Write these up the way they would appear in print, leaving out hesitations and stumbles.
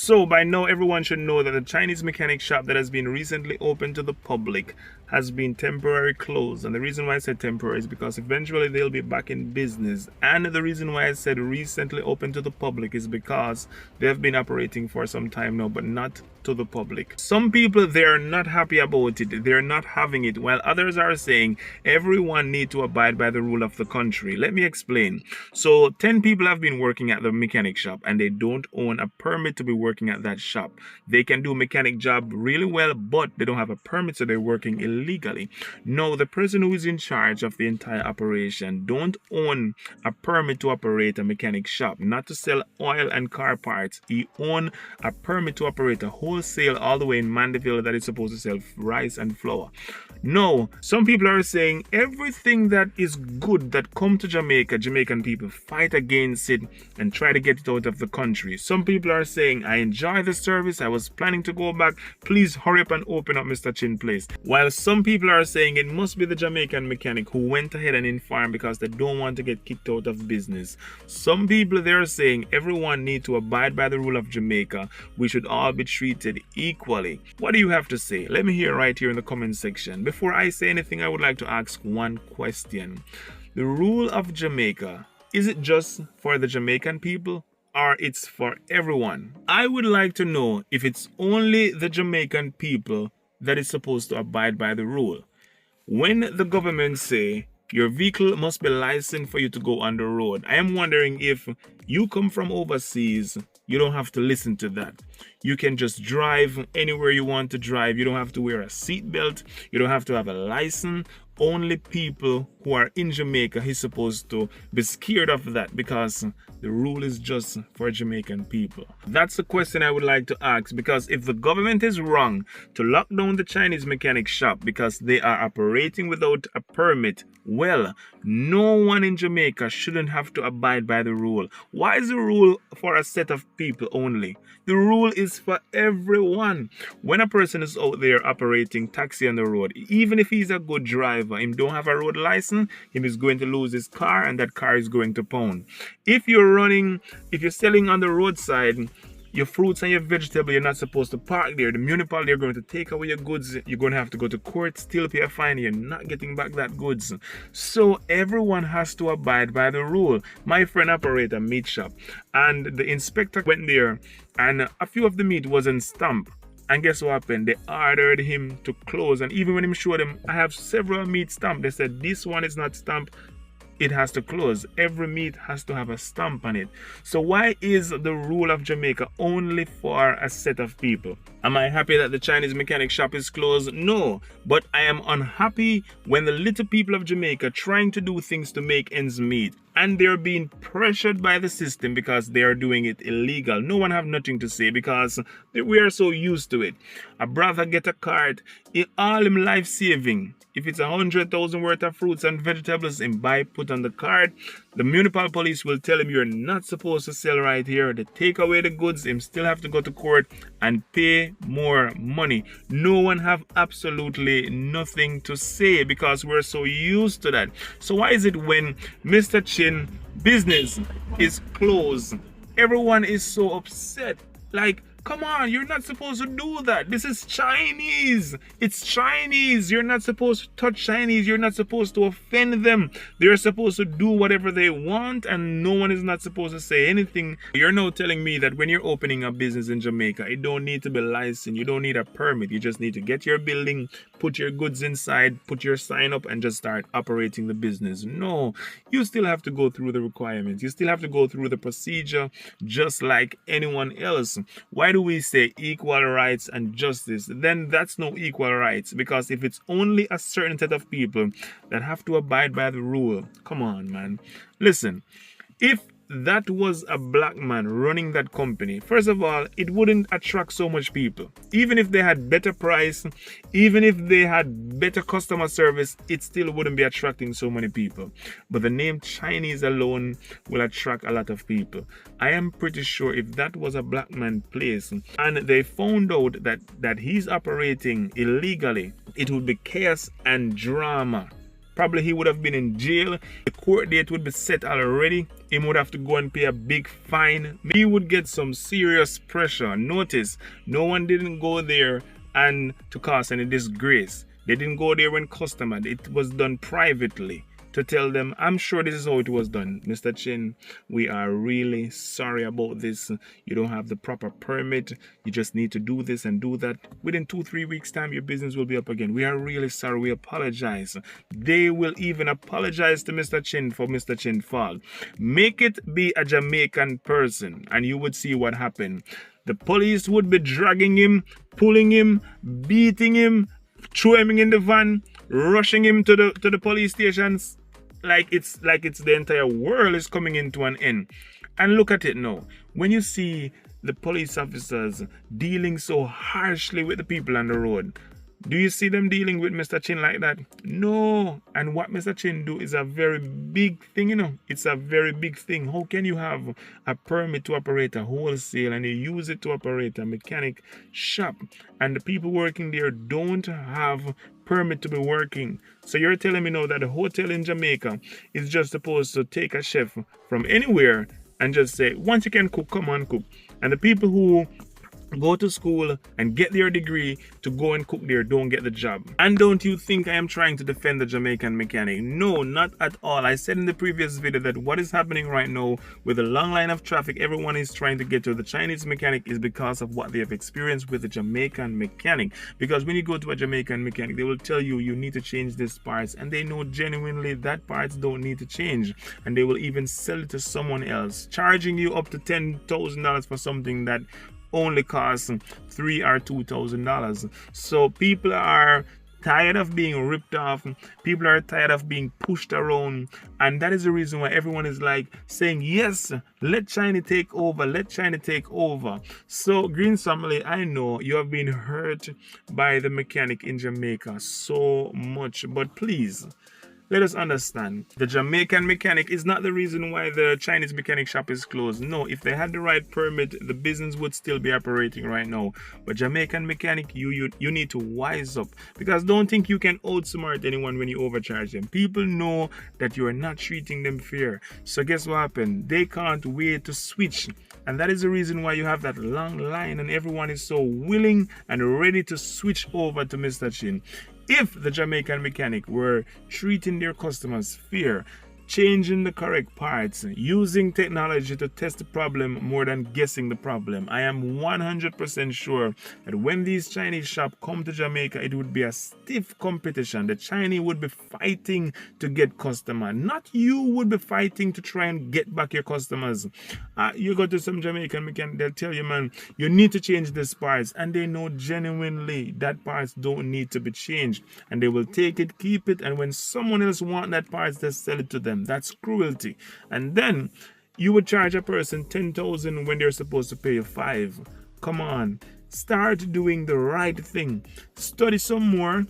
So by now everyone should know that the Chinese mechanic shop that has been recently opened to the public has been temporarily closed. And the reason why I said temporary is because eventually they'll be back in business. And the reason why I said recently open to the public is because they have been operating for some time now, but not to the public. Some people, they're not happy about it, they're not having it, while others are saying everyone need to abide by the rule of the country. Let me explain. So 10 people have been working at the mechanic shop and they don't own a permit to be working at that shop. They can do mechanic job really well, but they don't have a permit, so they're working illegally. No, the person who is in charge of the entire operation don't own a permit to operate a mechanic shop, not to sell oil and car parts. He own a permit to operate a wholesale all the way in Mandeville that is supposed to sell rice and flour. No, some people are saying everything that is good that come to Jamaica, Jamaican people fight against it and try to get it out of the country. Some people are saying, I enjoy the service, I was planning to go back, please hurry up and open up Mr. Chin place. While some people are saying it must be the Jamaican mechanic who went ahead and informed because they don't want to get kicked out of business. Some people, they're saying everyone need to abide by the rule of Jamaica. We should all be treated equally. What do you have to say? Let me hear right here in the comment section. Before I say anything, I would like to ask one question. The rule of Jamaica, is it just for the Jamaican people or it's for everyone? I would like to know if it's only the Jamaican people that is supposed to abide by the rule. When the government say your vehicle must be licensed for you to go on the road, I am wondering if you come from overseas, you don't have to listen to that. You can just drive anywhere you want to drive. You don't have to wear a seatbelt. You don't have to have a license. Only people who are in Jamaica is supposed to be scared of that because the rule is just for Jamaican people. That's the question I would like to ask, because if the government is wrong to lock down the Chinese mechanic shop because they are operating without a permit, well, no one in Jamaica shouldn't have to abide by the rule. Why is the rule for a set of people only? The rule is for everyone. When a person is out there operating taxi on the road, even if he's a good driver, him don't have a road license, him is going to lose his car and that car is going to pound. If you're selling on the roadside, your fruits and your vegetables, you're not supposed to park there. The municipal, they're going to take away your goods. You're going to have to go to court, still pay a fine. You're not getting back that goods. So everyone has to abide by the rule. My friend operated a meat shop and the inspector went there and a few of the meat wasn't stamped. And guess what happened? They ordered him to close. And even when him showed them, I have several meat stamped, they said, this one is not stamped. It has to close. Every meat has to have a stamp on it. So why is the rule of Jamaica only for a set of people? Am I happy that the Chinese mechanic shop is closed? No, but I am unhappy when the little people of Jamaica trying to do things to make ends meet and they're being pressured by the system because they are doing it illegal. No one have nothing to say because we are so used to it. A brother get a card, all him life saving. If it's 100,000 worth of fruits and vegetables in buy, put on the card, the municipal police will tell him you're not supposed to sell right here. They take away the goods, him still have to go to court and pay more money. No one have absolutely nothing to say because we're so used to that. So why is it when Mr. Chin business is closed, everyone is so upset? Like, come on, you're not supposed to do that. This is Chinese. It's Chinese. You're not supposed to touch Chinese. You're not supposed to offend them. They're supposed to do whatever they want and no one is not supposed to say anything. You're now telling me that when you're opening a business in Jamaica, you don't need to be licensed. You don't need a permit. You just need to get your building, put your goods inside, put your sign up and just start operating the business. No, you still have to go through the requirements. You still have to go through the procedure just like anyone else. Why do we say equal rights and justice? Then that's no equal rights, because if it's only a certain set of people that have to abide by the rule, come on, man. Listen, if that was a black man running that company, first of all, it wouldn't attract so much people. Even if they had better price, even if they had better customer service, it still wouldn't be attracting so many people. But the name Chinese alone will attract a lot of people. I am pretty sure if that was a black man place and they found out that he's operating illegally, it would be chaos and drama. Probably he would have been in jail. The court date would be set already. he would have to go and pay a big fine. He would get some serious pressure. Notice, no one didn't go there and to cause any disgrace. They didn't go there when customer. It was done privately to tell them, I'm sure this is how it was done. Mr. Chin, we are really sorry about this. You don't have the proper permit. You just need to do this and do that. Within 2-3 weeks time, your business will be up again. We are really sorry. We apologize. They will even apologize to Mr. Chin for Mr. Chin fall. Make it be a Jamaican person and you would see what happened. The police would be dragging him, pulling him, beating him, throwing him in the van, rushing him to the police stations. Like it's the entire world is coming into an end. And look at it now. When you see the police officers dealing so harshly with the people on the road, do you see them dealing with Mr. Chin like that? No. And what Mr. Chin do is a very big thing, you know. It's a very big thing. How can you have a permit to operate a wholesale and you use it to operate a mechanic shop and the people working there don't have permit to be working? So you're telling me now that the hotel in Jamaica is just supposed to take a chef from anywhere and just say, once you can cook, come on, cook. And the people who go to school and get their degree to go and cook there don't get the job. And don't you think I am trying to defend the Jamaican mechanic? No, not at all. I said in the previous video that what is happening right now with the long line of traffic everyone is trying to get to the Chinese mechanic is because of what they have experienced with the Jamaican mechanic. Because when you go to a Jamaican mechanic, they will tell you you need to change these parts, and they know genuinely that parts don't need to change, and they will even sell it to someone else, charging you up to $10,000 for something that only costs $3,000 or $2,000. So people are tired of being ripped off. People are tired of being pushed around, and that is the reason why everyone is like saying, yes, let China take over, let China take over. So Green family, I know you have been hurt by the mechanic in Jamaica so much, but please, let us understand, the Jamaican mechanic is not the reason why the Chinese mechanic shop is closed. No, if they had the right permit, the business would still be operating right now. But Jamaican mechanic, you need to wise up, because don't think you can outsmart anyone when you overcharge them. People know that you are not treating them fair. So guess what happened? They can't wait to switch. And that is the reason why you have that long line and everyone is so willing and ready to switch over to Mr. Chin. If the Jamaican mechanic were treating their customers fair, changing the correct parts, using technology to test the problem more than guessing the problem, I am 100% sure that when these Chinese shops come to Jamaica, it would be a stiff competition. The Chinese would be fighting to get customers. Not you would be fighting to try and get back your customers. You go to some Jamaican mechanic, they'll tell you, man, you need to change this parts, and they know genuinely that parts don't need to be changed, and they will take it, keep it, and when someone else wants that parts, they sell it to them. That's cruelty. And then you would charge a person 10,000 when they're supposed to pay you 5. Come on, start doing the right thing. Study some more,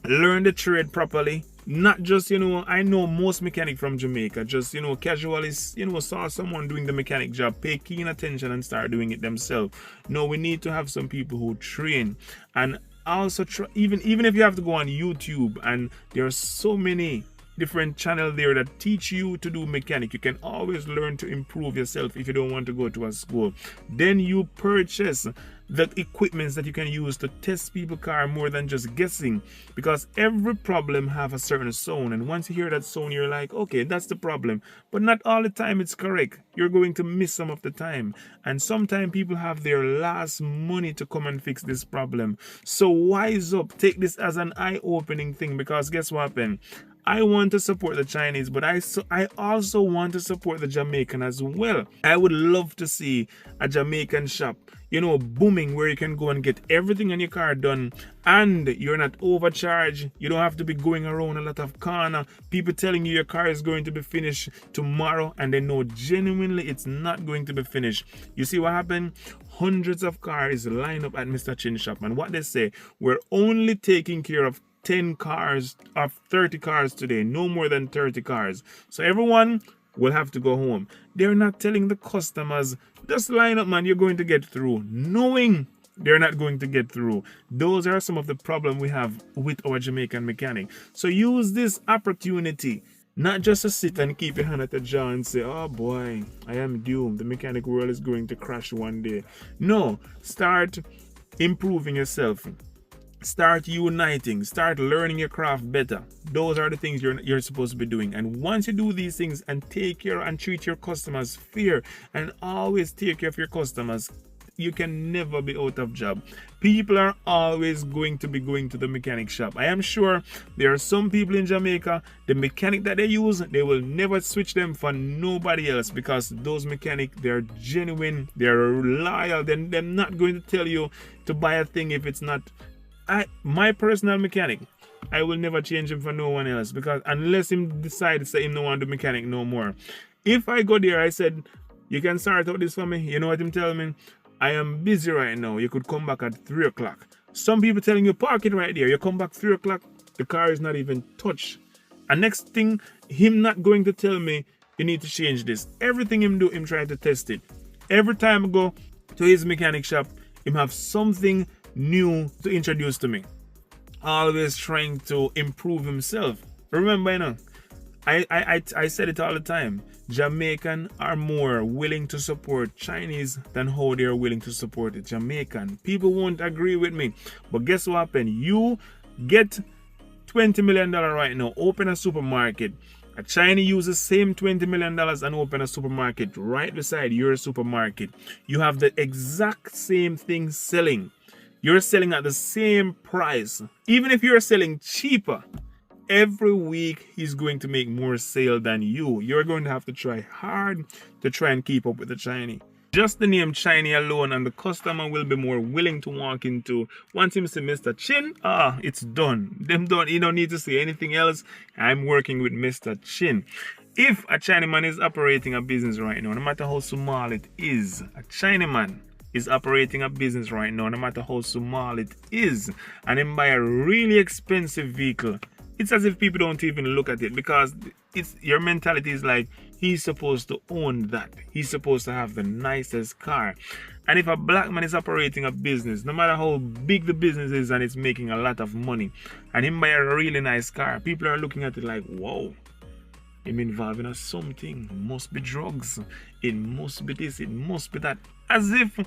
learn the trade properly. Not just, I know most mechanic from Jamaica just, casually, saw someone doing the mechanic job, pay keen attention and start doing it themselves. No, we need to have some people who train. And also, even if you have to go on YouTube, and there are so many different channels there that teach you to do mechanic. You can always learn to improve yourself if you don't want to go to a school. Then you purchase the equipments that you can use to test people's car more than just guessing, because every problem have a certain sound, and once you hear that sound you're like, okay, that's the problem, but not all the time it's correct. You're going to miss some of the time, and sometimes people have their last money to come and fix this problem. So wise up, take this as an eye-opening thing, because guess what happened? I want to support the Chinese, but I also want to support the Jamaican as well. I would love to see a Jamaican shop, booming, where you can go and get everything on your car done, and you're not overcharged. You don't have to be going around a lot of corner. People telling you your car is going to be finished tomorrow, and they know genuinely it's not going to be finished. You see what happened? Hundreds of cars line up at Mr. Chin shop, and what they say, we're only taking care of 10 cars or 30 cars today, no more than 30 cars. So everyone will have to go home. They're not telling the customers, just line up, man, you're going to get through, knowing they're not going to get through. Those are some of the problems we have with our Jamaican mechanic. So use this opportunity Not just to sit and keep your hand at the jaw and say, oh boy, I am doomed. The mechanic world is going to crash one day. No, start improving yourself. Start uniting. Start learning your craft better. Those are the things you're supposed to be doing. And once you do these things and take care and treat your customers fair and always take care of your customers, you can never be out of job. People are always going to be going to the mechanic shop. I am sure there are some people in Jamaica, the mechanic that they use, they will never switch them for nobody else, because those mechanics, they're genuine, they're loyal. Then they're not going to tell you to buy a thing if it's not. My personal mechanic, I will never change him for no one else, because unless him decide to say him no want the mechanic no more. If I go there, I said, you can start out this for me. You know what him tell me? I am busy right now. You could come back at 3 o'clock. Some people telling you park it right there. You come back 3 o'clock, the car is not even touched. And next thing, him not going to tell me you need to change this. Everything him do, him try to test it. Every time I go to his mechanic shop, him have something new to introduce to me. Always trying to improve himself. Remember, you know, I said it all the time. Jamaican are more willing to support Chinese than how they are willing to support the Jamaican. People won't agree with me. But guess what happened? You get $20 million right now. Open a supermarket. A Chinese uses same $20 million and open a supermarket right beside your supermarket. You have the exact same thing selling. You're selling at the same price. Even if you're selling cheaper, every week he's going to make more sale than you. You're going to have to try hard to try and keep up with the Chinese. Just the name Chinese alone, and the customer will be more willing to walk into. Once him say Mr. Chin, it's done. Them done. You don't need to say anything else. I'm working with Mr. Chin. If a Chinaman is operating a business right now, no matter how small it is, a Chinaman is operating a business right now, no matter how small it is, and then buy a really expensive vehicle, it's as if people don't even look at it, because it's your mentality is like, he's supposed to own that. He's supposed to have the nicest car. And if a black man is operating a business, no matter how big the business is and it's making a lot of money, and him buy a really nice car, people are looking at it like, whoa, him involved in something. It must be drugs. It must be this. It must be that. As if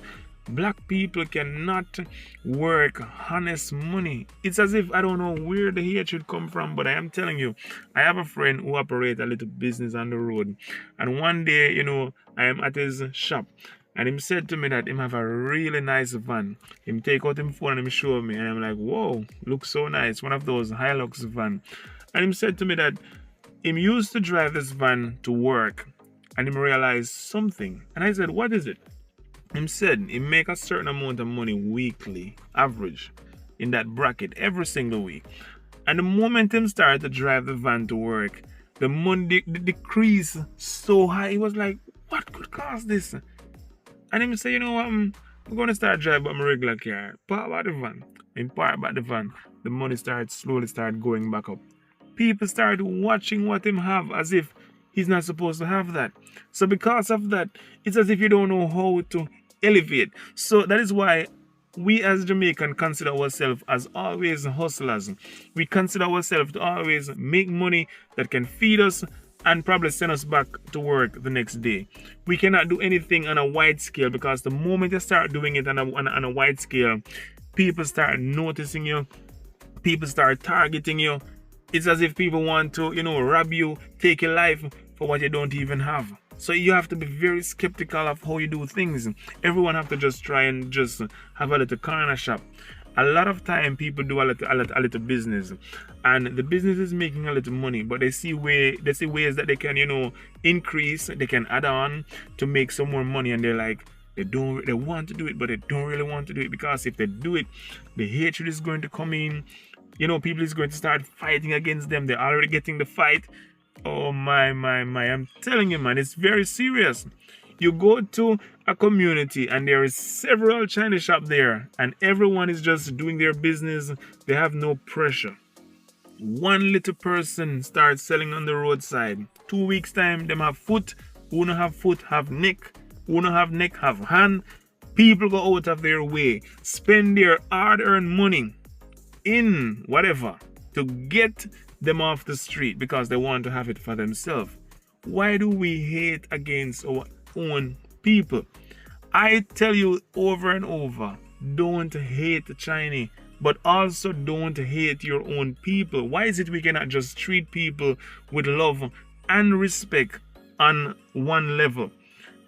black people cannot work honest money. It's as if, I don't know where the hatred come from, but I am telling you, I have a friend who operates a little business on the road. And one day, you know, I am at his shop, and him said to me that him have a really nice van. Him take out him phone and him show me, and I'm like, whoa, looks so nice. One of those Hilux van. And him said to me that him used to drive this van to work, and him realized something. And I said, what is it? Him said he make a certain amount of money weekly, average, in that bracket every single week. And the moment him started to drive the van to work, the money decrease so high. He was like, what could cause this? And him say, you know what, I'm going to start driving my regular car. Park about the van. And park about the van. The money slowly start going back up. People start watching what him have as if he's not supposed to have that. So because of that, it's as if you don't know how to elevate. So that is why we as Jamaican consider ourselves as always hustlers. We consider ourselves to always make money that can feed us and probably send us back to work the next day. We cannot do anything on a wide scale, because the moment you start doing it on a wide scale, people start noticing you, people start targeting you. It's as if people want to, rob you, take your life for what you don't even have. So you have to be very skeptical of how you do things. Everyone have to just try and just have a little corner shop. A lot of time people do a little business, and the business is making a little money, but they see ways that they can, increase, they can add on to make some more money, and they're like, they want to do it, but they don't really want to do it, because if they do it, the hatred is going to come in. People is going to start fighting against them. They're already getting the fight. Oh my. I'm telling you, man, it's very serious. You go to a community and there is several Chinese shops there, and everyone is just doing their business. They have no pressure. One little person starts selling on the roadside. 2 weeks time, them have foot. Who no have foot, have neck. Who no have neck, have hand. People go out of their way, spend their hard-earned money in whatever to get them off the street because they want to have it for themselves. Why do we hate against our own people? I tell you over and over, don't hate the Chinese, but also don't hate your own people. Why is it we cannot just treat people with love and respect on one level?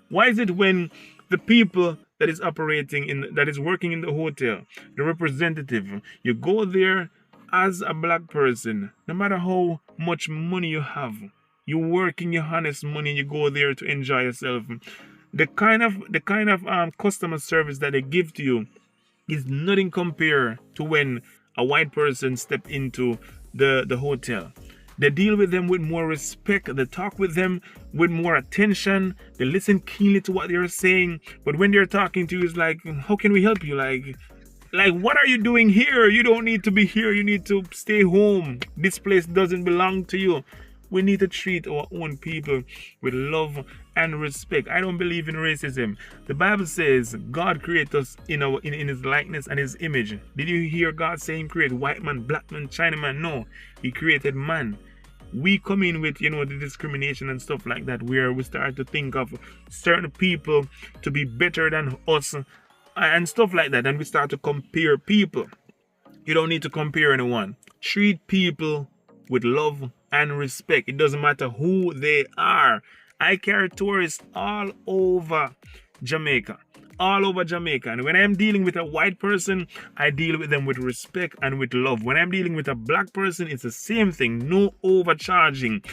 Why is it when the people that is that is working in the hotel, the representative, you go there as a black person, no matter how much money you have, you work in your honest money, you go there to enjoy yourself. The kind of customer service that they give to you is nothing compared to when a white person step into the hotel. They deal with them with more respect. They talk with them with more attention. They listen keenly to what they're saying. But when they're talking to you, it's like, how can we help you? Like, what are you doing here? You don't need to be here. You need to stay home. This place doesn't belong to you. We need to treat our own people with love and respect. I don't believe in racism. The Bible says God created us in his likeness and his image. Did you hear God saying create white man, black man, Chinaman? No, he created man. We come in with, the discrimination and stuff like that, where we start to think of certain people to be better than us and stuff like that. And we start to compare people. You don't need to compare anyone. Treat people with love and respect. It doesn't matter who they are. I carry tourists all over Jamaica. And when I'm dealing with a white person, I deal with them with respect and with love. When I'm dealing with a black person, it's the same thing. No overcharging.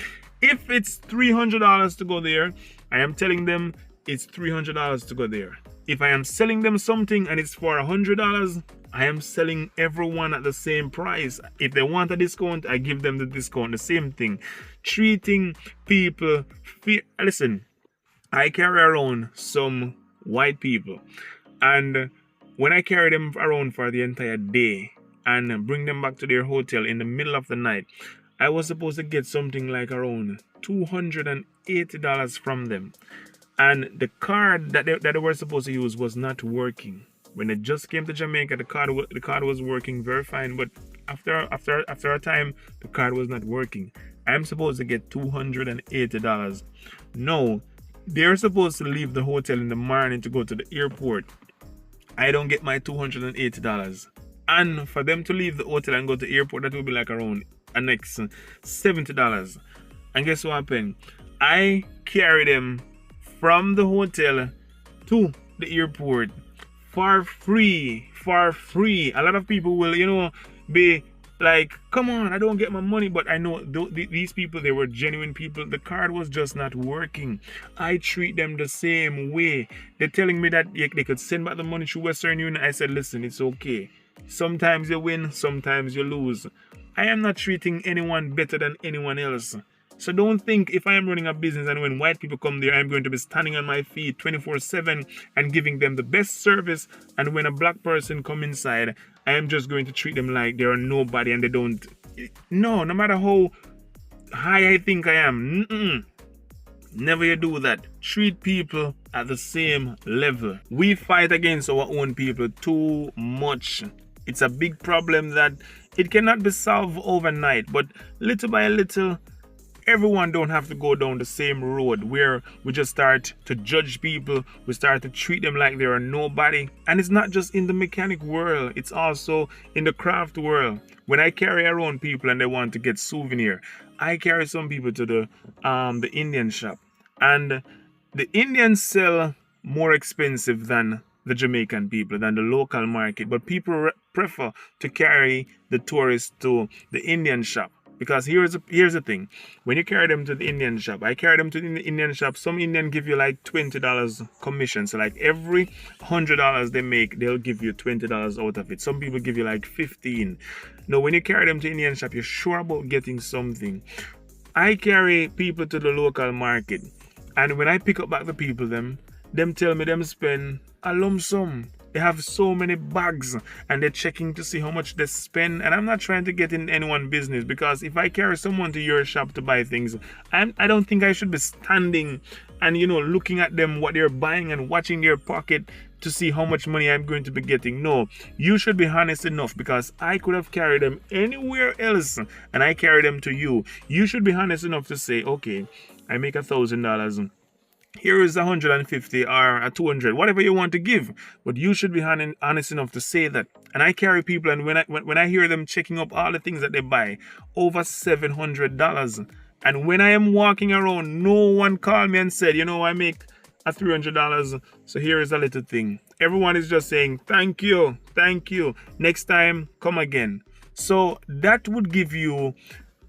If it's $300 to go there, I am telling them it's $300 to go there. If I am selling them something and it's for $100, I am selling everyone at the same price. If they want a discount, I give them the discount. The same thing. Treating people fair. Listen, I carry around some white people, and when I carry them around for the entire day and bring them back to their hotel in the middle of the night, I was supposed to get something like around $280 from them. And the card that they were supposed to use was not working. When they just came to Jamaica, the card was working very fine, but after a time, the card was not working. I'm supposed to get $280. No, they're supposed to leave the hotel in the morning to go to the airport. I don't get my $280. And for them to leave the hotel and go to the airport, that will be like around a next $70. And guess what happened? I carry them from the hotel to the airport for free. A lot of people will, be like, come on, I don't get my money. But I know these people, they were genuine people. The card was just not working. I treat them the same way. They're telling me that they could send back the money through Western Union. I said, listen, it's okay. Sometimes you win, sometimes you lose. I am not treating anyone better than anyone else. So don't think if I am running a business and when white people come there, I'm going to be standing on my feet 24/7 and giving them the best service. And when a black person come inside, I am just going to treat them like they are nobody and they don't. No matter how high I think I am, never you do that. Treat people at the same level. We fight against our own people too much. It's a big problem that it cannot be solved overnight, but little by little, everyone don't have to go down the same road where we just start to judge people. We start to treat them like they are nobody. And it's not just in the mechanic world. It's also in the craft world. When I carry around people and they want to get souvenir, I carry some people to the Indian shop. And the Indians sell more expensive than the Jamaican people, than the local market. But people prefer to carry the tourists to the Indian shop. Because here's the thing. When you carry them to the Indian shop, I carry them to the Indian shop. Some Indian give you like $20 commission. So like every $100 they make, they'll give you $20 out of it. Some people give you like 15. Now, when you carry them to Indian shop, you're sure about getting something. I carry people to the local market. And when I pick up back the people, them tell me them spend a lump sum. They have so many bags and they're checking to see how much they spend. And I'm not trying to get in anyone's business, because if I carry someone to your shop to buy things, I don't think I should be standing and, looking at them, what they're buying and watching their pocket. to see how much money I'm going to be getting. No, you should be honest enough, because I could have carried them anywhere else and I carry them to you. You should be honest enough to say, okay, I make $1,000. Here is 150 or a 200, whatever you want to give. But you should be honest enough to say that. And I carry people, and when I hear them checking up all the things that they buy, over $700. And when I am walking around, no one called me and said, I make a $300. So here is a little thing. Everyone is just saying, thank you. Next time, come again. So that would give you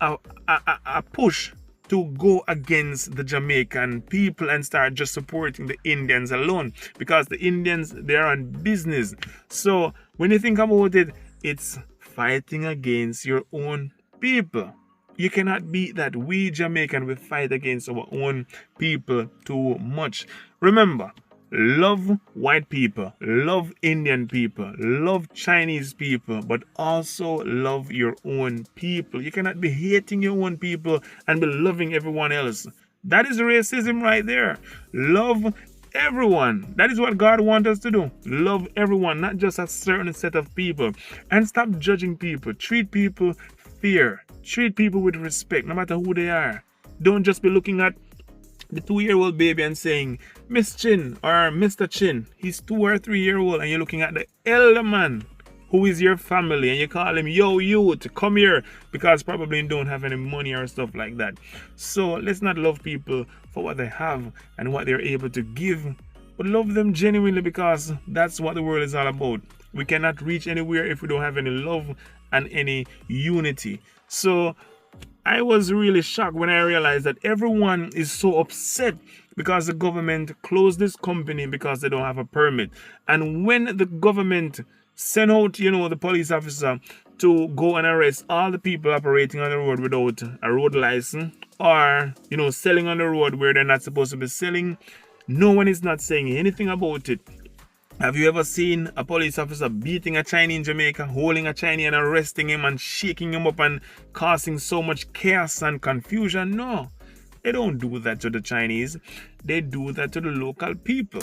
a push to go against the Jamaican people and start just supporting the Indians alone, because the Indians, they're on business. So when you think about it, it's fighting against your own people. You cannot beat that. We Jamaican, we fight against our own people too much. Remember, love white people, love Indian people, love Chinese people, but also love your own people. You cannot be hating your own people and be loving everyone else. That is racism right there. Love everyone. That is what God wants us to do. Love everyone, not just a certain set of people. And stop judging people. Treat people fair. Treat people with respect, no matter who they are. Don't just be looking at the 2-year-old baby and saying, Miss Chin or Mr. Chin. He's 2 or 3-year-old, and you're looking at the elder man who is your family, and you call him, yo, youth, come here, because probably you don't have any money or stuff like that. So let's not love people for what they have and what they're able to give, but love them genuinely, because that's what the world is all about. We cannot reach anywhere if we don't have any love and any unity. So I was really shocked when I realized that everyone is so upset because the government closed this company because they don't have a permit. And when the government sent out, the police officer to go and arrest all the people operating on the road without a road license, or, selling on the road where they're not supposed to be selling, no one is not saying anything about it. Have you ever seen a police officer beating a Chinese in Jamaica, holding a Chinese and arresting him and shaking him up and causing so much chaos and confusion? No, they don't do that to the Chinese. They do that to the local people.